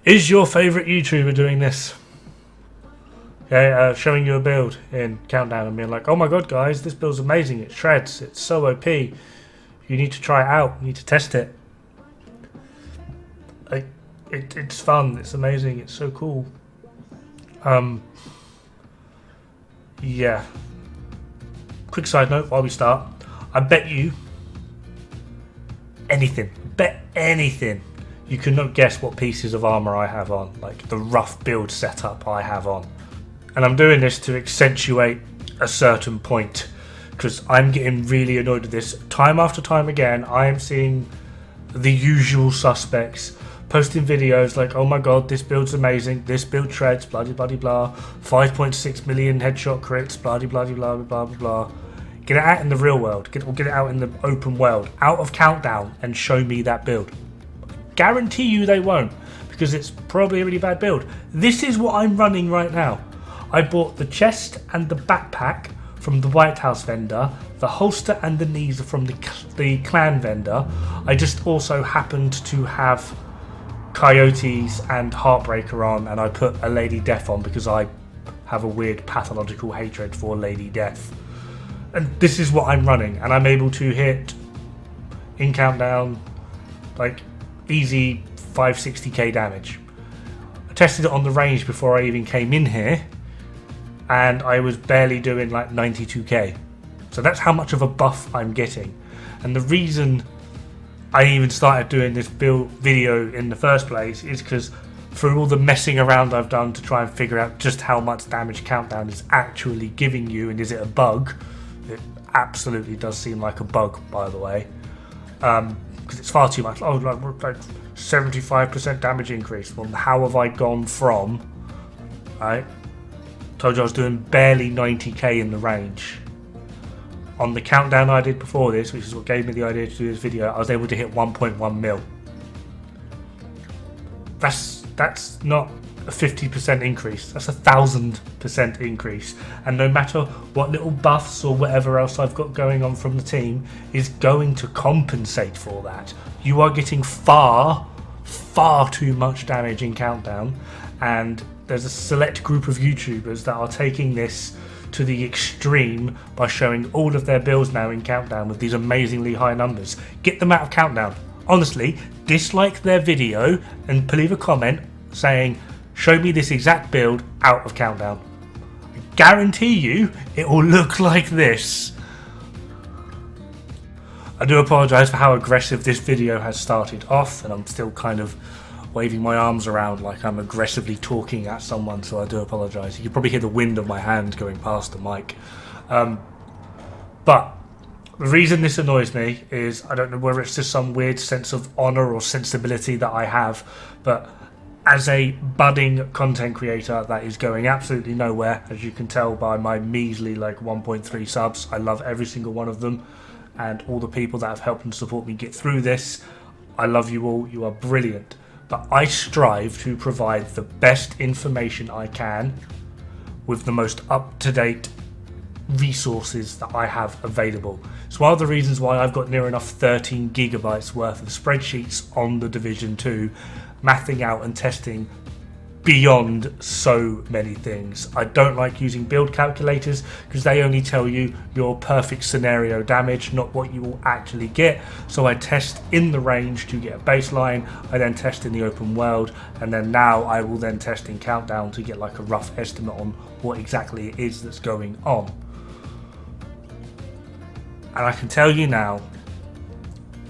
Is your favourite YouTuber doing this? Okay, showing you a build in Countdown and being like, oh my god guys, this build's amazing, it shreds, it's so OP. You need to try it out, you need to test it. It's fun, it's amazing, it's so cool. Yeah. Quick side note while we start. I bet you anything, you cannot guess what pieces of armour I have on, like the rough build setup I have on. And I'm doing this to accentuate a certain point, because I'm getting really annoyed with this. Time after time again, I am seeing the usual suspects posting videos like, oh my god, this build's amazing, this build shreds, blah blah blah blah, 5.6 million headshot crits, blah blah blah blah blah blah blah. Get it out in the real world, get it out in the open world, out of Countdown, and show me that build. Guarantee you they won't, because it's probably a really bad build. This is what I'm running right now. I bought the chest and the backpack from the White House vendor, the holster and the knees from the clan vendor. I just also happened to have Coyotes and Heartbreaker on, and I put a Lady Death on because I have a weird pathological hatred for Lady Death. And this is what I'm running, and I'm able to hit in Countdown like easy 560k damage. I tested it on the range before I even came in here, and I was barely doing like 92k. So that's how much of a buff I'm getting. And the reason I even started doing this build video in the first place is because through all the messing around I've done to try and figure out just how much damage Countdown is actually giving you, and is it a bug? It absolutely does seem like a bug, by the way, because it's far too much. Oh, like 75% damage increase. Well, how have I gone from, right? Told you I was doing barely 90k in the range. On the Countdown I did before this, which is what gave me the idea to do this video, I was able to hit 1.1 mil. That's not a 50% increase, that's 1000% increase. And no matter what little buffs or whatever else I've got going on from the team is going to compensate for that. You are getting far too much damage in Countdown, and there's a select group of YouTubers that are taking this to the extreme by showing all of their builds now in Countdown with these amazingly high numbers. Get them out of Countdown. Honestly, dislike their video and leave a comment saying, show me this exact build out of Countdown. I guarantee you it will look like this. I do apologise for how aggressive this video has started off, and I'm still kind of waving my arms around like I'm aggressively talking at someone, so I do apologise. You can probably hear the wind of my hand going past the mic. But the reason this annoys me is, I don't know whether it's just some weird sense of honour or sensibility that I have, but as a budding content creator that is going absolutely nowhere, as you can tell by my measly like 1.3 subs, I love every single one of them, and all the people that have helped and support me get through this, I love you all, you are brilliant. But I strive to provide the best information I can with the most up-to-date resources that I have available. It's one of the reasons why I've got near enough 13 gigabytes worth of spreadsheets on the Division 2, mathing out and testing beyond so many things. I don't like using build calculators because they only tell you your perfect scenario damage, not what you will actually get. So I test in the range to get a baseline, I then test in the open world, and then now I will then test in Countdown to get like a rough estimate on what exactly it is that's going on. And I can tell you now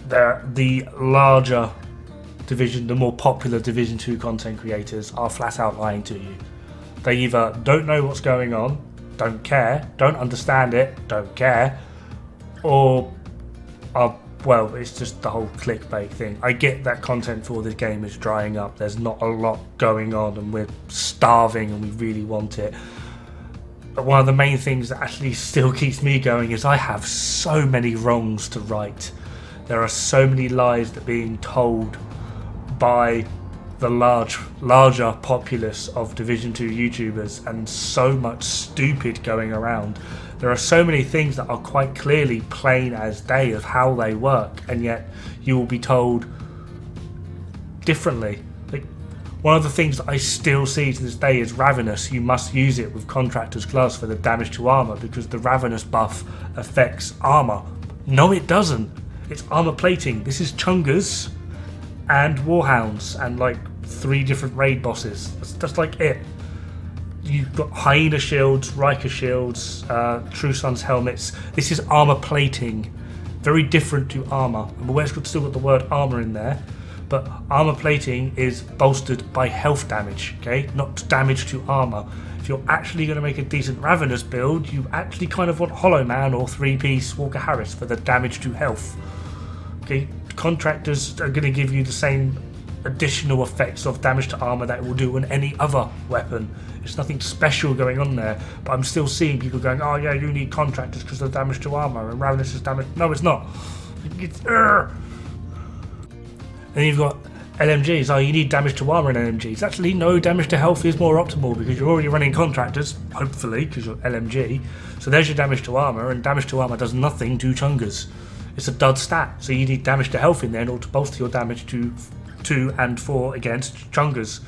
that the larger Division, the more popular Division 2 content creators are flat out lying to you. They either don't know what's going on, don't care, don't understand it, don't care, or are, well, it's just the whole clickbait thing. I get that content for this game is drying up, there's not a lot going on and we're starving and we really want it. But one of the main things that actually still keeps me going is I have so many wrongs to right. There are so many lies that are being told by the larger populace of Division 2 YouTubers, and so much stupid going around. There are so many things that are quite clearly plain as day of how they work, and yet you will be told differently. Like, One of the things that I still see to this day is Ravenous. You must use it with Contractor's Gloves for the damage to armor, because the Ravenous buff affects armor. No, it doesn't. It's armor plating. This is Chungers and Warhounds and like 3 different raid bosses. That's like it. You've got Hyena shields, Riker shields, True Sun's helmets. This is armor plating. Very different to armor. I'm aware it's still got the word armor in there, but armor plating is bolstered by health damage, okay? Not damage to armor. If you're actually going to make a decent Ravenous build, you actually kind of want Hollow Man or 3-piece Walker Harris for the damage to health. Okay, contractors are going to give you the same additional effects of damage to armor that it will do on any other weapon. There's nothing special going on there, but I'm still seeing people going, oh yeah, you need contractors because of damage to armor, and Ravenous is damage. No, it's not. It's Then you've got LMGs. Oh, you need damage to armor in LMGs. Actually, no, damage to health is more optimal because you're already running contractors, hopefully, because you're LMG. So there's your damage to armor, and damage to armor does nothing to Chungers. It's a dud stat, so you need damage to health in there in order to bolster your damage to 2 and 4 against Chungers.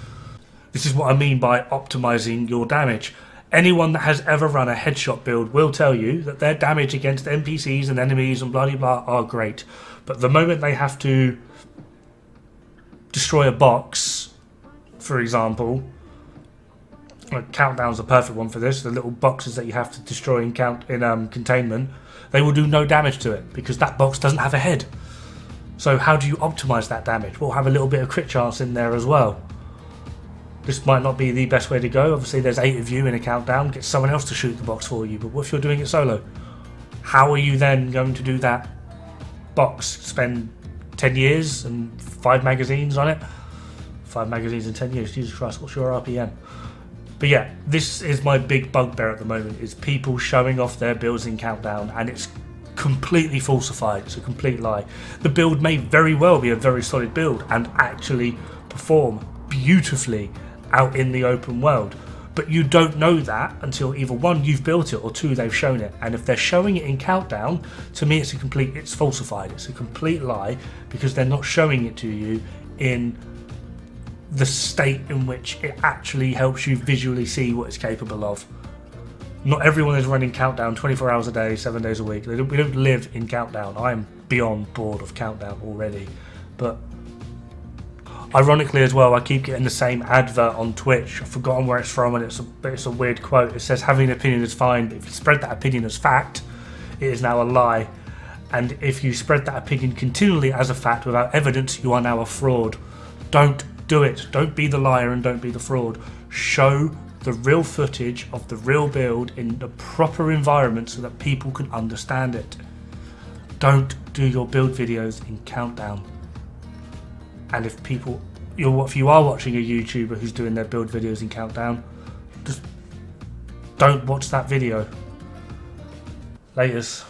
This is what I mean by optimizing your damage. Anyone that has ever run a headshot build will tell you that their damage against NPCs and enemies and blah blah blah are great, but the moment they have to destroy a box, for example, like Countdown's a perfect one for this, the little boxes that you have to destroy in containment, they will do no damage to it because that box doesn't have a head. So how do you optimize that damage? We'll have a little bit of crit chance in there as well. This might not be the best way to go. Obviously there's 8 of you in a Countdown, get someone else to shoot the box for you, but what if you're doing it solo? How are you then going to do that box? Spend 10 years and 5 magazines on it? 5 magazines in 10 years, Jesus Christ, what's your RPM? But yeah, this is my big bugbear at the moment, is people showing off their builds in Countdown, and it's completely falsified. It's a complete lie. The build may very well be a very solid build and actually perform beautifully out in the open world, but you don't know that until either 1, you've built it, or 2, they've shown it. And if they're showing it in Countdown, to me it's falsified. It's a complete lie because they're not showing it to you in the state in which it actually helps you visually see what it's capable of. Not everyone is running Countdown 24 hours a day, 7 days a week. We don't live in Countdown. I'm beyond bored of Countdown already. But ironically as well, I keep getting the same advert on Twitch. I've forgotten where it's from, and it's a weird quote. It says, having an opinion is fine, but if you spread that opinion as fact, it is now a lie. And if you spread that opinion continually as a fact without evidence, you are now a fraud. Don't do it. Don't be the liar and don't be the fraud. Show the real footage of the real build in the proper environment so that people can understand it. Don't do your build videos in Countdown. And if you are watching a YouTuber who's doing their build videos in Countdown, just don't watch that video. Laters.